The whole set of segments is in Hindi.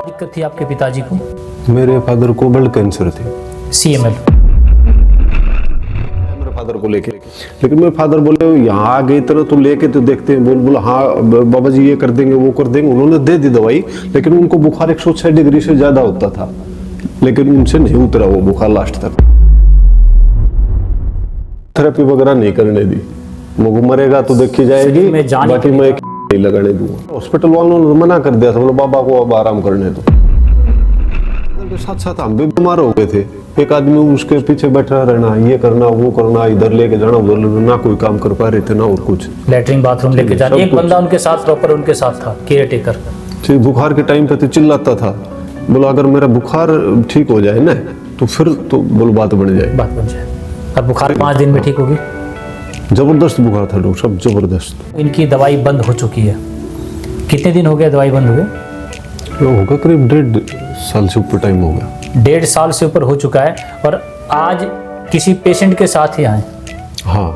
दिक्कत थी आपके पिताजी को? मेरे फादर को ब्लड कैंसर थी। CML। मेरे फादर को लेके, लेकिन मेरे फादर बोले यहाँ आ गई तरह तो लेके तो देखते हैं। बोला हाँ बाबा जी ये कर देंगे वो कर देंगे। उन्होंने दे दी दवाई, लेकिन उनको बुखार 106 डिग्री से ज्यादा होता था, लेकिन उनसे नहीं उतरा वो बुखार लास्ट तक। थेरेपी वगैरह नहीं करने दी। वो मरेगा तो देखी जाएगी, बाकी मैं नहीं लगाने दूंगा। हॉस्पिटल वालों ने मना कर दिया था, बोले बाबा को अब आराम करने दो। के साथ साथ हम भी बीमार हो गए थे। एक आदमी उसके पीछे बैठा रहना, ये करना वो करना, इधर लेके जाना उधर, ना कोई काम कर पा रहे थे ना और कुछ। लेटरिन बाथरूम लेके जाना, एक बंदा उनके साथ प्रॉपर उनके साथ था, केयर टेकर। ठीक, बुखार के टाइम पे तो चिल्लाता था, बोला अगर मेरा बुखार ठीक हो जाए ना तो फिर तो बोलो बात बन जाए। और बुखार 5 दिन में ठीक होगी? जबरदस्त बुखार था डॉक्टर साहब, जबरदस्त। इनकी दवाई बंद हो चुकी है। कितने दिन हो गए दवाई बंद हुए? होगा करीब 1.5 साल से ऊपर टाइम हो गया। 1.5 साल से ऊपर हो चुका है। और आज किसी पेशेंट के साथ ही आए? हाँ।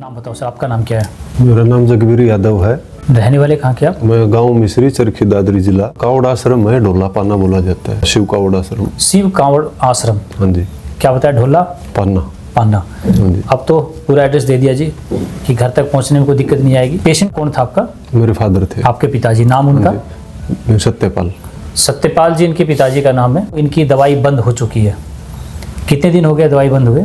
नाम बताओ सर, आपका नाम क्या है? मेरा नाम जगबीर यादव है। रहने वाले कहाँ के आप? मैं गांव मिश्री, चरखी दादरी जिला। कावड़ आश्रम है, ढोला पाना बोला जाता है, शिव कावड़ आश्रम। शिव कावड़ आश्रम। हाँ जी। क्या बताया? ढोला पाना। हाँ जी। अब तो पूरा एड्रेस दे दिया जी कि घर तक पहुंचने में कोई दिक्कत नहीं आएगी। पेशेंट कौन था आपका? मेरे फादर थे। आपके पिताजी, नाम उनका? सत्यपाल। सत्यपाल जी इनके पिताजी का नाम है। इनकी दवाई बंद हो चुकी है। कितने दिन हो गए दवाई बंद हुए?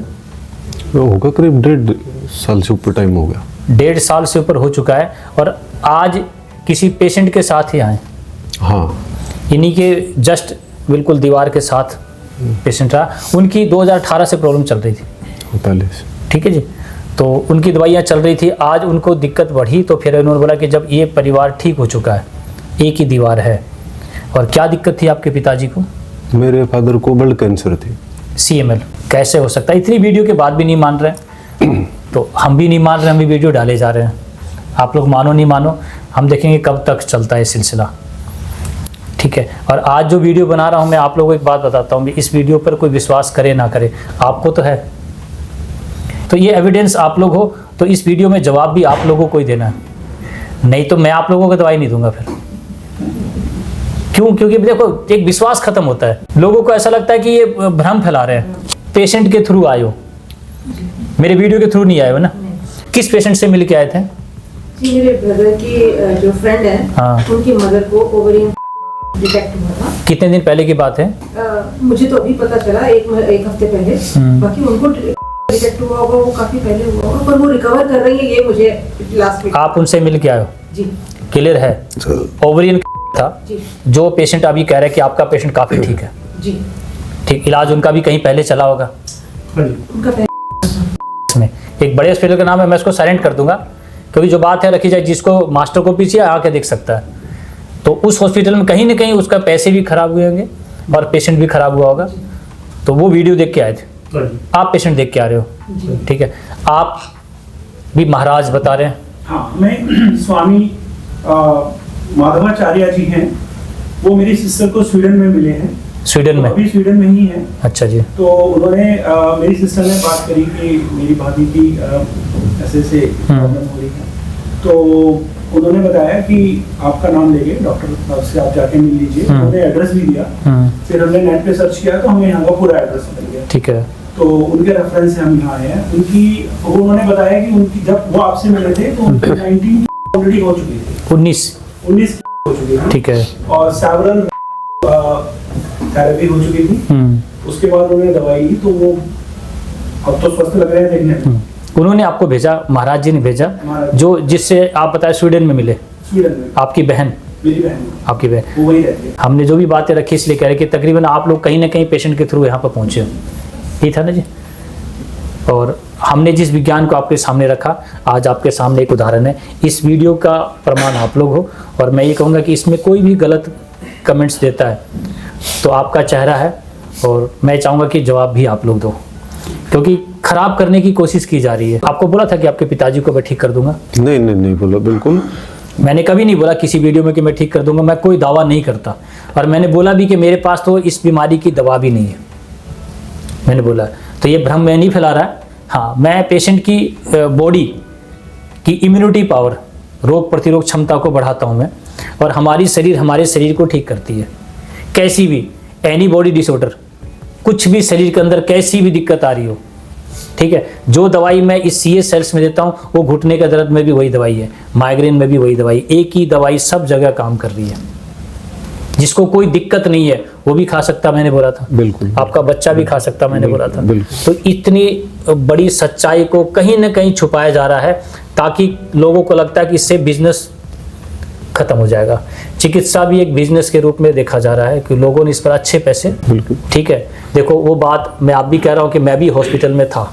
होगा करीब 1.5 साल से ऊपर टाइम हो गया। 1.5 साल से ऊपर हो चुका है। और आज किसी पेशेंट के साथ ही आए? हाँ। इन्हीं के जस्ट बिल्कुल दीवार के साथ पेशेंट रहा। उनकी 2018 से प्रॉब्लम चल रही थी पहले। ठीक है जी। तो उनकी दवाइयाँ चल रही थी, आज उनको दिक्कत बढ़ी तो फिर उन्होंने बोला कि जब ये परिवार ठीक हो चुका है, एक ही दीवार है। और क्या दिक्कत थी आपके पिताजी को? मेरे फादर को ब्लड कैंसर थी। CML। कैसे हो सकता है? इतनी वीडियो के बाद भी नहीं मान रहे तो हम भी नहीं मान रहे, हम भी वीडियो डाले जा रहे हैं। आप लोग मानो नहीं मानो, हम देखेंगे कब तक चलता है सिलसिला। ठीक है। और आज जो वीडियो बना रहा हूँ मैं, आप लोगों को एक बात बताता हूँ, इस वीडियो पर कोई विश्वास करे ना करे, आपको तो है। तो ये एविडेंस आप लोग हो तो इस वीडियो में जवाब भी आप लोगों को ही देना है, नहीं तो मैं आप लोगों को दवाई नहीं दूंगा फिर। क्यों? क्योंकि देखो एक विश्वास खत्म होता है। लोगों को ऐसा लगता है कि ये भ्रम फैला रहे हैं। पेशेंट के थ्रू आए हो, मेरे वीडियो के थ्रू नहीं आए हो ना? किस पेशेंट से मिल के आए थे? जी, मेरे ब्रदर की जो फ्रेंड है, हाँ, उनकी मदर को ओवरियन डिटेक्ट हुआ था। कितने दिन पहले की बात है? मुझे तो अभी पता चला, एक हफ्ते पहले। बाकी उनको डिटेक्ट हुआ होगा, वो काफी पहले हुआ होगा, पर वो रिकवर कर रही है, ये मुझे लास्ट वीक। आप उनसे मिल के आए हो? जी। क्लियर है? ओवरियन था जी। जो पेशेंट अभी कह रहे हैं कि आपका पेशेंट काफी ठीक है जी। ठीक, इलाज उनका भी कहीं पहले चला होगा। उनका इसमें एक बड़े हॉस्पिटल का नाम है, मैं उसको साइलेंट कर दूंगा क्योंकि जो बात है रखी जाए, जिसको मास्टर को पीछे आके देख सकता है। तो उस हॉस्पिटल में कहीं ना कहीं उसका पैसे भी खराब हुए होंगे और पेशेंट भी खराब हुआ होगा। तो वो वीडियो देख के आए थे, आप पेशेंट देख के आ रहे हो। ठीक है। आप भी महाराज बता रहे हैं? हाँ, मैं स्वामी माधवाचार्य जी हैं, वो मेरी सिस्टर को स्वीडन में मिले हैं। स्वीडन में? अभी स्वीडन में ही है। अच्छा जी। तो उन्होंने मेरी सिस्टर ने बात करी कि मेरी भाभी की ऐसे प्रॉब्लम हो रही है। तो उन्होंने बताया कि आपका नाम लेके डॉक्टर से आप जाके मिल लीजिए। उन्होंने एड्रेस भी दिया। फिर हमने नेट पे सर्च किया तो हमें यहाँ का पूरा एड्रेस मिल गया। ठीक है। तो उनके रेफरेंस से हम यहाँ आए हैं। उन्होंने बताया कि उनकी जब वो आपसे मिले थे तो उनकी 19 ऑलरेडी हो चुकी थी। 19 हो चुकी थी। ठीक है। और सेवरल थेरेपी हो चुकी थी। उसके बाद उन्होंने दवाई ली तो वो अब तो स्वस्थ लग रहे हैं देखने में। उन्होंने आपको भेजा, महाराज जी ने भेजा, जो जिससे आप बताए स्वीडन में मिले? स्वीडन में। आपकी बहन? मेरी बहन। आपकी बहन? वो वही रहती है। हमने जो भी बातें रखी इसलिए कह रहे कि तकरीबन आप लोग कहीं ना कहीं पेशेंट के थ्रू यहाँ पर पहुँचे हो, ठीक था ना जी? और हमने जिस विज्ञान को आपके सामने रखा, आज आपके सामने एक उदाहरण है। इस वीडियो का प्रमाण आप लोग हो। और मैं ये कहूँगा कि इसमें कोई भी गलत कमेंट्स देता है तो आपका चेहरा है, और मैं चाहूँगा कि जवाब भी आप लोग दो, क्योंकि खराब करने की कोशिश की जा रही है। आपको बोला था कि आपके पिताजी को मैं ठीक कर दूंगा? नहीं बोला, बिल्कुल मैंने कभी नहीं बोला किसी वीडियो में कि मैं ठीक कर दूंगा। मैं कोई दावा नहीं करता, और मैंने बोला भी कि मेरे पास तो इस बीमारी की दवा भी नहीं है, मैंने बोला। तो ये भ्रम मैं नहीं फैला रहा। हाँ, मैं पेशेंट की बॉडी की इम्यूनिटी पावर, रोग प्रतिरोध क्षमता को बढ़ाता हूँ मैं। और हमारी शरीर हमारे शरीर को ठीक करती है। कैसी भी एनी बॉडी डिसऑर्डर, कुछ भी शरीर के अंदर कैसी भी दिक्कत आ रही हो, ठीक है, जो दवाई मैं इस सीए सेल्स में देता हूँ वो घुटने के दर्द में भी वही दवाई है, माइग्रेन में भी वही दवाई, एक ही दवाई सब जगह काम कर रही है। जिसको कोई दिक्कत नहीं है वो भी खा सकता, मैंने बोला था। बिल्कुल। आपका बच्चा भी खा सकता, मैंने बोला था। बिल्कुल। तो इतनी बड़ी सच्चाई को कहीं ना कहीं छुपाया जा रहा है ताकि लोगों को लगता है कि इससे बिजनेस खत्म हो जाएगा। चिकित्सा भी एक बिजनेस के रूप में देखा जा रहा है कि लोगों ने इस पर अच्छे पैसे, बिल्कुल ठीक है। देखो वो बात मैं आप भी कह रहा हूँ कि मैं भी हॉस्पिटल में था,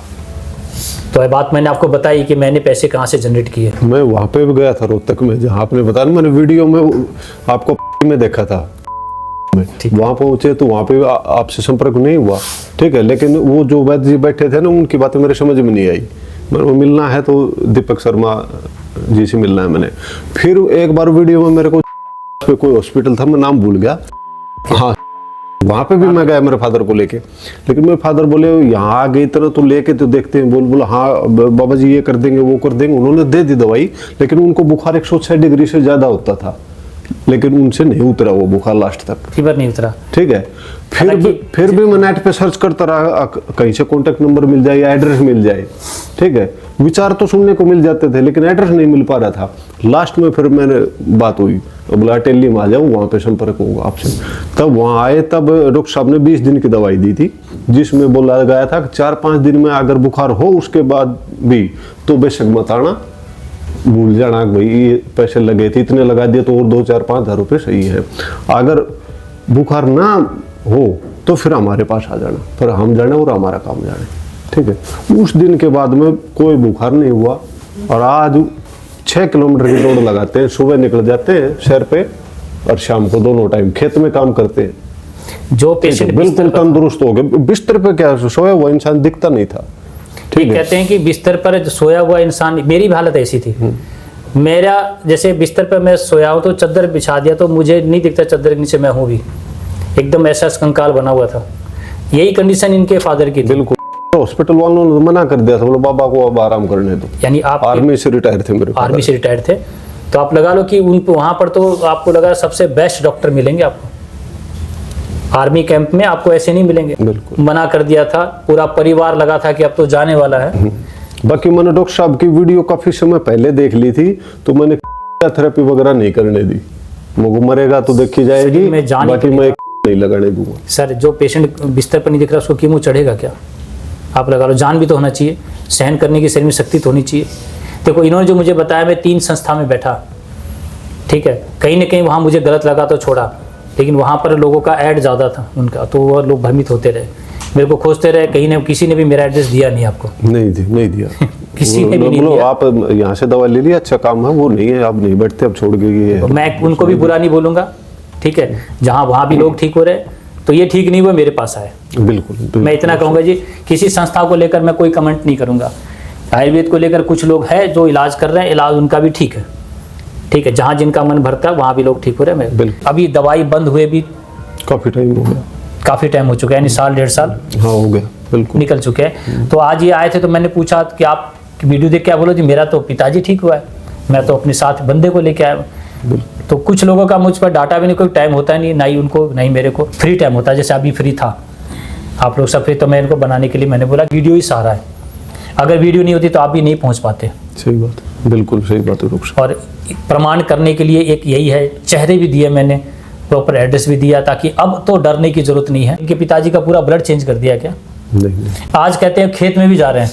तो ये बात मैंने आपको बताई कि मैंने पैसे कहाँ से जनरेट किए। मैं वहाँ पे भी गया था रोहतक में, जहाँ आपने बताया, मैंने वीडियो में आपको में देखा था। वहाँ पहुंचे तो वहाँ पे आपसे संपर्क नहीं हुआ, ठीक है, लेकिन वो जो वैद्य जी बैठे थे ना, उनकी बातें मेरे समझ में नहीं आई। मैंने मिलना है तो दीपक शर्मा जी से मिलना है मैंने। फिर एक बार वीडियो में मेरे को पे कोई हॉस्पिटल था, मैं नाम भूल गया, हाँ, वहाँ पे भी मैं गया मेरे फादर को लेके, लेकिन मेरे फादर बोले यहाँ आ गई तरह तो लेके तो देखते हैं, बोला हाँ बाबा जी ये कर देंगे वो कर देंगे। उन्होंने दे दी दवाई, लेकिन उनको बुखार 106 डिग्री से ज्यादा होता था, लेकिन उनसे नहीं उतरा वो बुखार लास्ट तक, फीवर नहीं उतरा, ठीक है। फिर भी मैं नेट पे सर्च करता रहा, कहीं से कॉन्टेक्ट नंबर मिल जाए या एड्रेस मिल जाए, ठीक है। विचार तो सुनने को मिल जाते थे लेकिन एड्रेस नहीं मिल पा रहा था। लास्ट में फिर मैंने बात हुई, बोला टेली में आ जाओ, वहाँ पे संपर्क होगा आपसे। तब वहाँ आए, तब डॉक्टर साहब ने 20 दिन की दवाई दी थी, जिसमें बोला गया था कि 4-5 दिन में अगर बुखार हो उसके बाद भी तो बेशक मत आना, भूल जाना भाई ये पैसे लगे थे, इतने लगा दिए तो और 2-4-5 हज़ार रुपये सही है। अगर बुखार ना हो तो फिर हमारे पास आ जाना, फिर हम जाने और हमारा काम जाने, ठीक है। उस दिन के बाद में कोई बुखार नहीं हुआ। और आज 6 किलोमीटर की दौड़ लगाते हैं, सुबह निकल जाते हैं शहर पे और शाम को दोनों टाइम खेत में काम करते हैं। जो पेशेंट बिल्कुल तंदुरुस्त हो गए। बिस्तर पे क्या सोया हुआ इंसान दिखता नहीं था, ठीक है। कहते हैं कि बिस्तर पर सोया हुआ इंसान, मेरी भी हालत ऐसी थी। मेरा जैसे बिस्तर पर मैं सोया हूँ तो चादर बिछा दिया तो मुझे नहीं दिखता चादर के नीचे मैं हूँ भी, एकदम ऐसा कंकाल बना हुआ था। यही कंडीशन इनके फादर की थी। बिल्कुल। हॉस्पिटल वालों ने मना कर दिया था, बोलो बाबा को अब आराम करने दो। यानी आप आर्मी से रिटायर थे, मेरे आर्मी से रिटायर थे, तो आप लगा लो कि उनको वहां पर तो आपको लगा सबसे बेस्ट डॉक्टर मिलेंगे आपको, आर्मी कैंप में आपको ऐसे नहीं मिलेंगे। बिल्कुल मना कर दिया था, पूरा परिवार लगा था कि अब तो जाने वाला है। बाकी मैंने डॉक्टर साहब की वीडियो काफी समय पहले देख ली थी, तो मैंने थेरेपी वगैरह नहीं करने दी। मुझे मरेगा तो देखी जाएगी, बाकी मैं नहीं लगाने दूंगा। सर जो पेशेंट बिस्तर पर नहीं दिख रहा उसको कीमो चढ़ेगा क्या? आप लगा लो, जान भी तो होना चाहिए, सहन करने की शरीर में शक्ति तो होनी चाहिए। देखो इन्होंने जो मुझे बताया, मैं 3 संस्था में बैठा, ठीक है, कहीं ना कहीं वहाँ मुझे गलत लगा तो छोड़ा, लेकिन वहाँ पर लोगों का ऐड ज़्यादा था उनका, तो वो लोग भ्रमित होते रहे, मेरे को खोजते रहे। कहीं ने किसी ने भी मेरा एड्रेस दिया नहीं आपको? नहीं दिया किसी ने भी नहीं दिया। आप यहाँ से दवा ले लिया, अच्छा काम है, वो नहीं है, आप नहीं बैठते, अब छोड़ गए। मैं उनको भी बुरा नहीं बोलूँगा, ठीक है, जहाँ वहाँ भी लोग ठीक हो रहे, तो ये ठीक नहीं हुआ मेरे पास आए। बिल्कुल मैं इतना कहूँगा जी, किसी संस्था को लेकर मैं कोई कमेंट नहीं करूँगा। आयुर्वेद को लेकर कुछ लोग हैं जो इलाज कर रहे हैं, इलाज उनका भी ठीक है, ठीक है, जहाँ जिनका मन भरता है वहाँ भी लोग ठीक हो रहे हैं। अभी दवाई बंद हुए भी काफ़ी टाइम हो गया, काफ़ी टाइम हो चुका है, यानी 1.5 साल हाँ हो गया, बिल्कुल निकल चुके हैं। तो आज ये आए थे तो मैंने पूछा कि आप वीडियो देख क्या बोलो जी, मेरा तो पिताजी ठीक हुआ है, मैं तो अपने साथ बंदे को लेके आया हूँ। तो कुछ लोगों का मुझ पर डाटा भी नहीं, कोई टाइम होता नहीं, ना ही उनको ना ही मेरे को फ्री टाइम होता है। जैसे अभी फ्री था, आप लोग सब फ्री, तो मैं इनको बनाने के लिए मैंने बोला वीडियो ही सहारा है, अगर वीडियो नहीं होती तो आप भी नहीं पहुँच पाते। सही बात, बिल्कुल सही बात है। और प्रमाण करने के लिए एक यही है, चेहरे भी दिए मैंने, प्रॉपर एड्रेस भी दिया, ताकि अब तो डरने की जरूरत नहीं है। इनके पिताजी का पूरा ब्लड चेंज कर दिया क्या? नहीं। आज कहते हैं खेत में भी जा रहे हैं।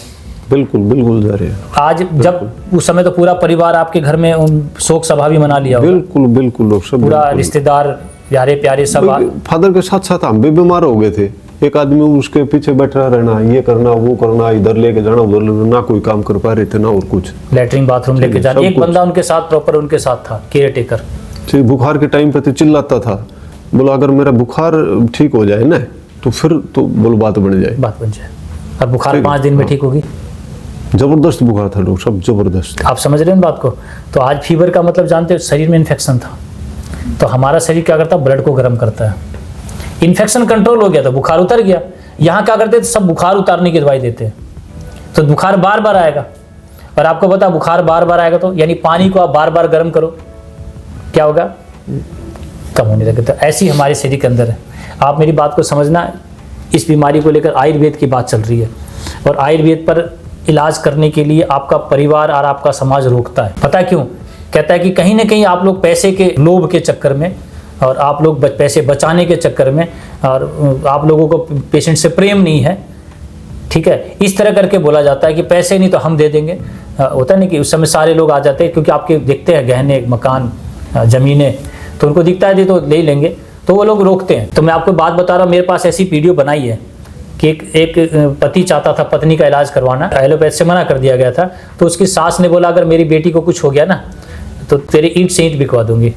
बिल्कुल जा रहे हैं। आज जब उस समय तो पूरा परिवार आपके घर में शोक सभा भी मना लिया होगा। बिल्कुल लोग सब, पूरा रिश्तेदार यारे प्यारे सब। फादर के साथ साथ हम भी बीमार हो गए थे। एक आदमी उसके पीछे बैठा रहना, ये करना वो करना, इधर लेके जाना उधर ना कोई काम कर पा रहे थे ना और कुछ, लेटरिन बाथरूम लेके जाना। एक बंदा उनके साथ प्रॉपर उनके साथ था, केयर टेकर। बुखार के टाइम पे तो चिल्लाता था, बोला अगर मेरा बुखार ठीक हो जाए ना तो फिर तो बोलो बात बन जाए। और बुखार 5 दिन में ठीक होगी। जबरदस्त बुखार था डॉक्टर साहब, जबरदस्त। आप समझ रहे हैं बात को? तो आज फीवर का मतलब जानते हो, शरीर में इन्फेक्शन था, तो हमारा शरीर क्या करता है, ब्लड को गर्म करता है। इन्फेक्शन कंट्रोल हो गया तो बुखार उतर गया। यहाँ क्या करते हैं, सब बुखार उतारने की दवाई देते हैं, तो बुखार बार बार आएगा। और आपको पता बुखार बार बार आएगा तो यानी पानी को आप बार बार गर्म करो, क्या होगा, कम होने लगे। तो ऐसी हमारे शरीर के अंदर है। आप मेरी बात को समझना, इस बीमारी को लेकर आयुर्वेद की बात चल रही है और आयुर्वेद पर इलाज करने के लिए आपका परिवार और आपका समाज रोकता है। पता है क्यों? कहता है कि कहीं ना कहीं आप लोग पैसे के लोभ के चक्कर में और आप लोग पैसे बचाने के चक्कर में और आप लोगों को पेशेंट से प्रेम नहीं है, ठीक है, इस तरह करके बोला जाता है कि पैसे नहीं तो हम दे देंगे। होता नहीं कि उस समय सारे लोग आ जाते हैं क्योंकि आपके देखते हैं गहने, मकान, ज़मीनें, तो उनको दिखता है तो ले लेंगे, तो वो लोग रोकते हैं। तो मैं आपको बात बता रहा हूँ, मेरे पास ऐसी वीडियो बनाई है कि एक पति चाहता था पत्नी का इलाज करवाना, एलोपैथ से मना कर दिया गया था। तो उसकी सास ने बोला अगर मेरी बेटी को कुछ हो गया ना तो तेरे ईंट से ईंट बिकवा दूंगी,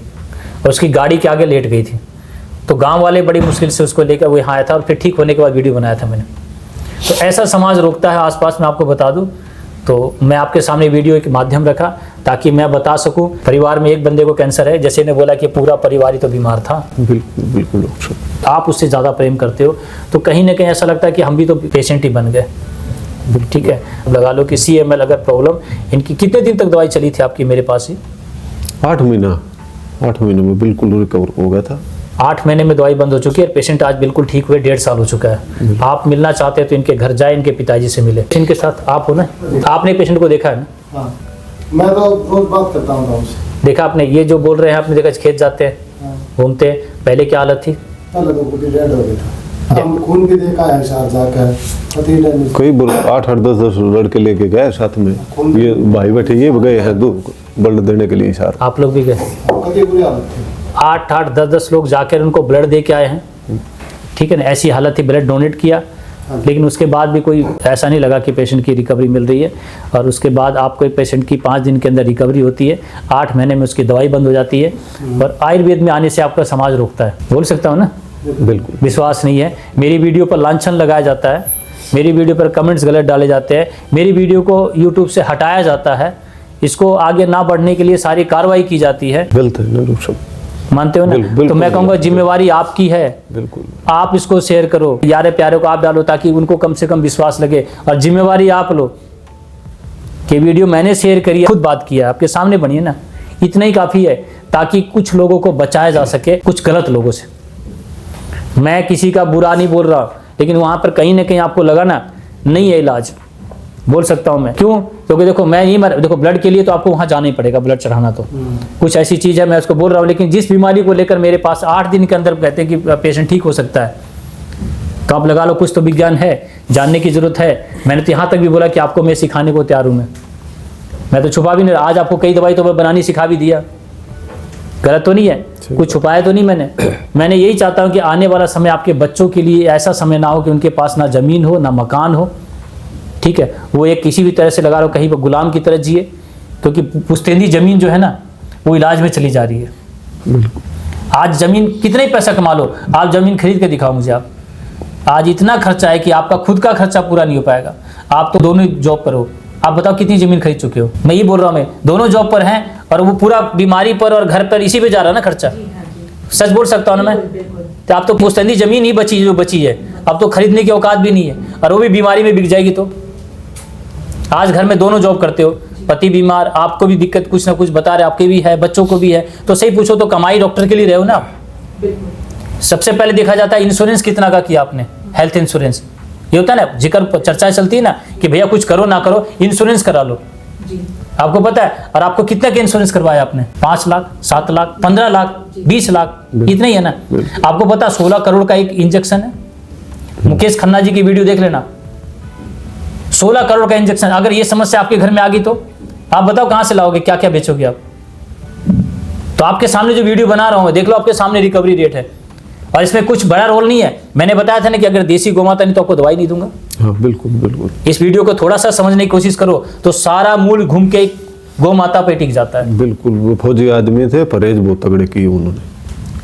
और उसकी गाड़ी के आगे लेट गई थी। तो गांव वाले बड़ी मुश्किल से उसको लेकर वो यहाँ आया था और फिर ठीक होने के बाद वीडियो बनाया था मैंने। तो ऐसा समाज रोकता है आसपास, मैं आपको बता दूं। तो मैं आपके सामने वीडियो के माध्यम रखा ताकि मैं बता सकूं, परिवार में एक बंदे को कैंसर है, जैसे ने बोला कि पूरा परिवार ही तो बीमार था। बिल्कुल बिल्कुल। आप उससे ज़्यादा प्रेम करते हो तो कहीं ना कहीं ऐसा लगता है कि हम भी तो पेशेंट ही बन गए, ठीक है। लगा लो कि CML अगर प्रॉब्लम, इनकी कितने दिन तक दवाई चली थी आपकी मेरे पास ही? 8 महीने में बिल्कुल रिकवर हो गया था। 8 महीने में दवाई बंद हो चुकी है। पेशेंट आज बिल्कुल ठीक हुए, 1.5 साल हो चुका है। आप मिलना चाहते हैं तो इनके घर जाए, इनके पिताजी से मिले। इनके साथ आप हो ना, आपने पेशेंट को देखा है ना? हाँ, मैं तो रोज बात करता हूँ उनसे। देखा आपने, ये जो बोल रहे हैं आपने देखा, खेत जाते हैं, घूमते हैं। पहले क्या हालत थी? पहले तो खुद ही डेड हो गया था। हम खून भी देखा है साथ जाकर, पति ने कई 8-10 लड़के लेके गए साथ में, ये भाई बैठे ये गए हैं ब्लड देने के लिए साथ। आप लोग भी गए? कति बुरी हालत थी। 8-8, 10-10 लोग जाकर उनको ब्लड दे के आए हैं, ठीक है ना। ऐसी हालत थी, ब्लड डोनेट किया, लेकिन उसके बाद भी कोई ऐसा नहीं लगा कि पेशेंट की रिकवरी मिल रही है। और उसके बाद आपको एक पेशेंट की 5 दिन के अंदर रिकवरी होती है, 8 महीने में उसकी दवाई बंद हो जाती है। और आयुर्वेद में आने से आपका समाज रोकता है। बोल सकता हूँ ना? बिल्कुल। विश्वास नहीं है। मेरी वीडियो पर लांछन लगाया जाता है, मेरी वीडियो पर कमेंट्स गलत डाले जाते हैं, मेरी वीडियो को यूट्यूब से हटाया जाता है, इसको आगे ना बढ़ने के लिए सारी कार्रवाई की जाती है। गलत है, मानते हो ना? तो मैं कहूँगा जिम्मेवारी आपकी है। बिल्कुल। आप आप इसको शेयर करो, यारे प्यारे को आप डालो ताकि उनको कम से कम विश्वास लगे। और जिम्मेवारी आप लो कि वीडियो मैंने शेयर करी है, खुद बात किया, आपके सामने बनी है ना, इतना ही काफ़ी है ताकि कुछ लोगों को बचाया जा सके कुछ गलत लोगों से। मैं किसी का बुरा नहीं बोल रहा, लेकिन वहाँ पर कहीं ना कहीं आपको लगा ना नहीं है इलाज, बोल सकता हूँ मैं। क्यों? क्योंकि देखो मैं नहीं देखो ब्लड के लिए तो आपको वहाँ जाना ही पड़ेगा, ब्लड चढ़ाना तो कुछ ऐसी चीज़ है, मैं उसको बोल रहा हूँ। लेकिन जिस बीमारी को लेकर मेरे पास 8 दिन के अंदर कहते हैं कि पेशेंट ठीक हो सकता है, तो आप लगा लो कुछ तो विज्ञान है, जानने की जरूरत है। मैंने तो यहाँ तक भी बोला कि आपको मैं सिखाने को तैयार हूँ। मैं तो छुपा भी नहीं, आज आपको कई दवाई तो मैं बनानी सिखा भी दिया। गलत तो नहीं है, कुछ छुपाया तो नहीं मैंने यही चाहता हूँ कि आने वाला समय आपके बच्चों के लिए ऐसा समय ना हो कि उनके पास ना ज़मीन हो ना मकान हो, ठीक है। वो एक किसी भी तरह से लगा लो कहीं पर गुलाम की तरह जिए, क्योंकि पुश्तैनी ज़मीन जो है ना वो इलाज में चली जा रही है। आज ज़मीन कितना ही पैसा कमा लो, आप ज़मीन खरीद के दिखाओ मुझे आप, आज इतना खर्चा है कि आपका खुद का खर्चा पूरा नहीं हो पाएगा। आप तो दोनों जॉब पर हो, आप बताओ कितनी ज़मीन खरीद चुके हो? मैं ये बोल रहा हूँ, मैं दोनों जॉब पर हैं और वो पूरा बीमारी पर और घर पर इसी पे जा रहा है ना खर्चा। सच बोल सकता हूँ ना मैं? तो आप तो पुश्तैनी ज़मीन ही बची जो बची है, अब तो खरीदने की औकात भी नहीं है, और वो भी बीमारी में बिक जाएगी। तो आज घर में दोनों जॉब करते हो, पति बीमार, आपको भी दिक्कत कुछ ना कुछ बता रहे, आपके भी है, बच्चों को भी है, तो सही पूछो तो कमाई डॉक्टर के लिए रहे हो ना। सबसे पहले देखा जाता है इंश्योरेंस कितना का किया आपने, हेल्थ इंश्योरेंस। ये होता है ना, जिक्र चर्चा चलती है ना कि भैया कुछ करो ना करो इंश्योरेंस करा लो, आपको पता है। और आपको कितना का इंश्योरेंस करवाया आपने? 5 लाख, 7 लाख, 15 लाख, 20 लाख, इतना ही है ना। आपको पता 16 करोड़ का एक इंजेक्शन है, मुकेश खन्ना जी की वीडियो देख लेना, 16 करोड़ का इंजेक्शन। अगर ये समस्या आपके घर में आ गई तो आप बताओ कहां से लाओगे, क्या क्या बेचोगे आप? तो आपके सामने जो वीडियो बना रहा हूं देख लो, आपके सामने रिकवरी रेट है, और इसमें कुछ बड़ा रोल नहीं है। मैंने बताया था ना कि अगर देसी गोमाता नहीं तो आपको दवाई नहीं दूंगा। हाँ, बिल्कुल बिल्कुल। इस वीडियो को थोड़ा सा समझने की कोशिश करो तो सारा मूल घूम के गौ माता पे टिक जाता है। बिल्कुल। वो फौजी आदमी थे, परहेज बहुत तगड़े किए उन्होंने।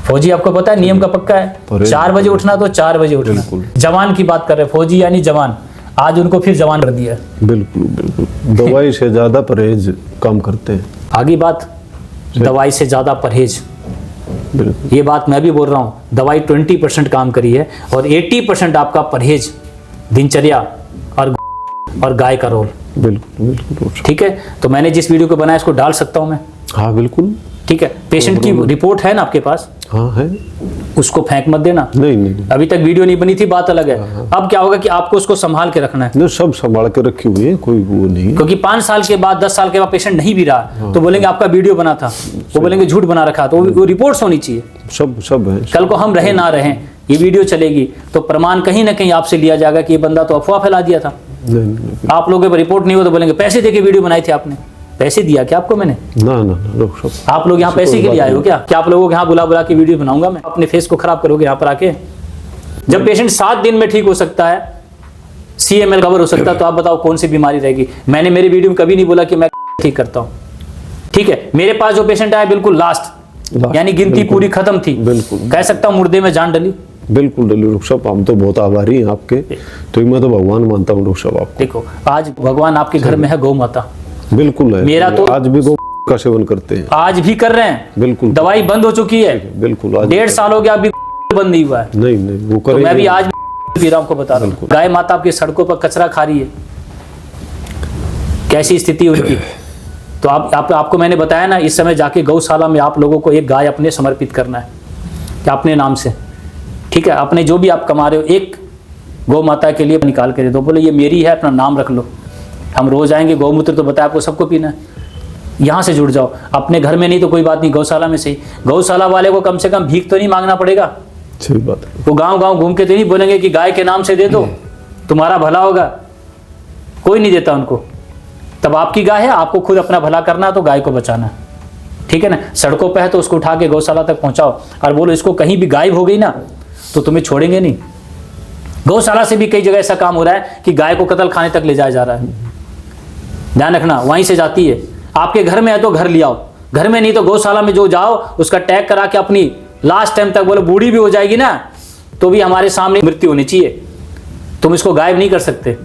फौजी आपको पता है नियम का पक्का है, 4 बजे उठना तो 4 बजे उठना। जवान की बात कर रहे हैं, फौजी यानी जवान, आज उनको फिर जवान कर दिया। बिल्कुल बिल्कुल। दवाई से ज्यादा परहेज कम करते हैं। आगे बात, दवाई से ज्यादा परहेज, ये बात मैं भी बोल रहा हूँ। दवाई 20% काम करी है और 80% आपका परहेज, दिनचर्या और गाय का रोल। बिल्कुल बिल्कुल। ठीक है, तो मैंने जिस वीडियो को बनाया इसको डाल सकता हूँ मैं? हाँ बिल्कुल। ठीक है, पेशेंट की रिपोर्ट है ना आपके पास? हाँ है। उसको फेंक मत देना। नहीं। अभी तक वीडियो नहीं बनी थी, बात अलग है। अब क्या होगा कि आपको उसको संभाल के रखना है। नहीं, सब संभाल के रखी हुई है, कोई वो नहीं। क्योंकि 5 साल के बाद 10 साल के बाद पेशेंट नहीं भी रहा तो बोलेंगे आपका वीडियो बना था, वो बोलेंगे झूठ बना रखा, तो वो रिपोर्ट्स होनी चाहिए। सब है। कल को हम रहे ना रहे, ये वीडियो चलेगी तो प्रमाण कहीं ना कहीं आपसे लिया जाएगा कि ये बंदा तो अफवाह फैला दिया था। नहीं। आप लोगों पर रिपोर्ट नहीं हो तो बोलेंगे पैसे दे के वीडियो बनाई थी आपने। पैसे दिया क्या आपको मैंने? ना, आप लोग यहाँ पैसे के लिए आए हो क्या? आप लोगों को यहाँ बुला के वीडियो बनाऊंगा मैं? अपने फेस को खराब करोगे यहाँ पर आके? जब पेशेंट 7 दिन में ठीक हो सकता है, CML कवर हो सकता है, तो आप बताओ कौन सी बीमारी रहेगी? मैंने मेरे वीडियो में कभी नहीं बोला कि मैं ठीक करता हूँ। ठीक है, मेरे पास जो पेशेंट आया बिल्कुल लास्ट, यानी गिनती पूरी खत्म थी, बिल्कुल कह सकता हूँ मुर्दे में जान डली। बिल्कुल डॉक्टर साहब, हम तो बहुत आभारी हैं आपके, तो मैं तो भगवान मानता हूँ डॉक्टर साहब आपको। देखो, आज भगवान आपके घर में है, गौ माता बिल्कुल है। मेरा तो आज भी गौ का सेवन करते हैं, आज भी कर रहे हैं। बिल्कुल। दवाई बंद हो चुकी है, बिल्कुल। 1.5 साल हो गया, अभी बंद नहीं हुआ है। नहीं वो तो करेंगे। मैं भी आज पी रहा हूं, आपको बता रहा हूँ। गाय माता आपकी सड़कों पर कचरा खा रही है, कैसी स्थिति है उनकी। तो आपको मैंने बताया ना, इस समय जाके गौशाला में आप लोगों को एक गाय अपने समर्पित करना है, क्या अपने नाम से, ठीक है? अपने जो भी आप कमा रहे हो, एक गौ माता के लिए निकाल के दे दो। बोले ये मेरी है, अपना नाम रख लो। हम रोज आएंगे, गौमूत्र तो बताया आपको, सबको पीना है। यहाँ से जुड़ जाओ, अपने घर में नहीं तो कोई बात नहीं, गौशाला में सही। गौशाला वाले को कम से कम भीख तो नहीं मांगना पड़ेगा। सही बात है। वो गांव घूम के तो नहीं बोलेंगे कि गाय के नाम से दे दो, तुम्हारा भला होगा। कोई नहीं देता उनको। तब आपकी गाय है, आपको खुद अपना भला करना है, तो गाय को बचाना है, ठीक है ना? सड़कों पे है तो उसको उठा के गौशाला तक पहुंचाओ, और बोलो इसको कहीं भी गायब हो गई ना तो तुम्हें छोड़ेंगे नहीं। गौशाला से भी कई जगह ऐसा काम हो रहा है कि गाय को कत्ल खाने तक ले जाया जा रहा है। ध्यान रखना, वहीं से जाती है। आपके घर में है तो घर ले आओ, घर में नहीं तो गौशाला में जो जाओ, उसका टैग करा के अपनी लास्ट टाइम तक, बोलो बूढ़ी भी हो जाएगी ना तो भी हमारे सामने मृत्यु होनी चाहिए। तुम इसको गायब नहीं कर सकते।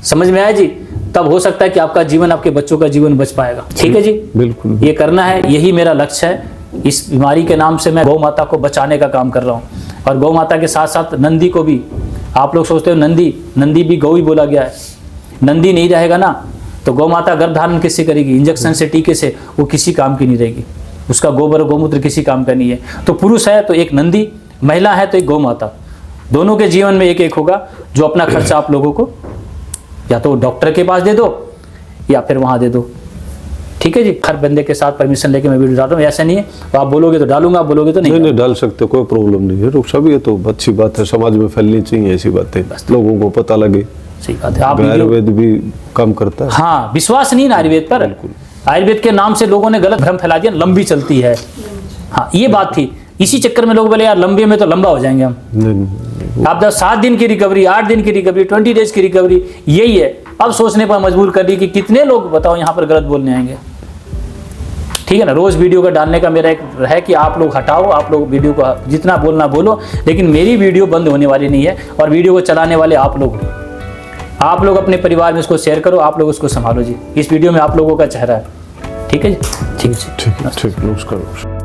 समझ में आया जी? तब हो सकता है कि आपका जीवन, आपके बच्चों का जीवन बच पाएगा। ठीक है जी, बिल्कुल। ये करना है, यही मेरा लक्ष्य है। इस बीमारी के नाम से मैं गौ माता को बचाने का काम कर रहा हूँ। और गौ माता के साथ साथ नंदी को भी, आप लोग सोचते हो नंदी भी गौ ही बोला गया है। नंदी नहीं रहेगा ना तो गौ माता गर्भ धारण किससे करेगी? इंजेक्शन से, टीके से, वो किसी काम की नहीं रहेगी। उसका गोबर गौमूत्र किसी काम का नहीं है। तो पुरुष है तो एक नंदी, महिला है तो एक गौ माता। दोनों के जीवन में एक एक होगा, जो अपना खर्चा आप लोगों को या तो डॉक्टर के पास दे दो या फिर वहां दे दो। ठीक है जी, हर बंदे के साथ परमिशन लेके मैं वीडियो डाल रहा हूँ, ऐसा नहीं है तो आप बोलोगे तो डालूंगा, आप बोलोगे तो नहीं डाल सकते, कोई प्रॉब्लम नहीं है। सब ये तो अच्छी बात है, समाज में फैलनी चाहिए ऐसी बातें, लोगों को पता लगे। सही बात है। आप आयुर्वेद भी काम करता है। हाँ, विश्वास नहीं ना आयुर्वेद पर। आयुर्वेद के नाम से लोगों ने गलत भ्रम फैला दिया, लंबी चलती है। हाँ, ये बात थी। इसी चक्कर में लोग बोले यार लंबे में तो लंबा हो जाएंगे हम। नहीं। आप 7 दिन की रिकवरी, 8 दिन की रिकवरी, 20 डेज की रिकवरी, यही है। अब सोचने पर मजबूर कर दी कि कितने लोग बताओ यहाँ पर गलत बोलने आएंगे। ठीक है ना? रोज वीडियो का डालने का मेरा एक है कि आप लोग हटाओ, आप लोग वीडियो को जितना बोलना बोलो, लेकिन मेरी वीडियो बंद होने वाली नहीं है। और वीडियो को चलाने वाले आप लोग अपने परिवार में इसको शेयर करो, आप लोग उसको संभालो जी। इस वीडियो में आप लोगों का चेहरा है। ठीक है जी, ठीक है, ठीक, नमस्कार।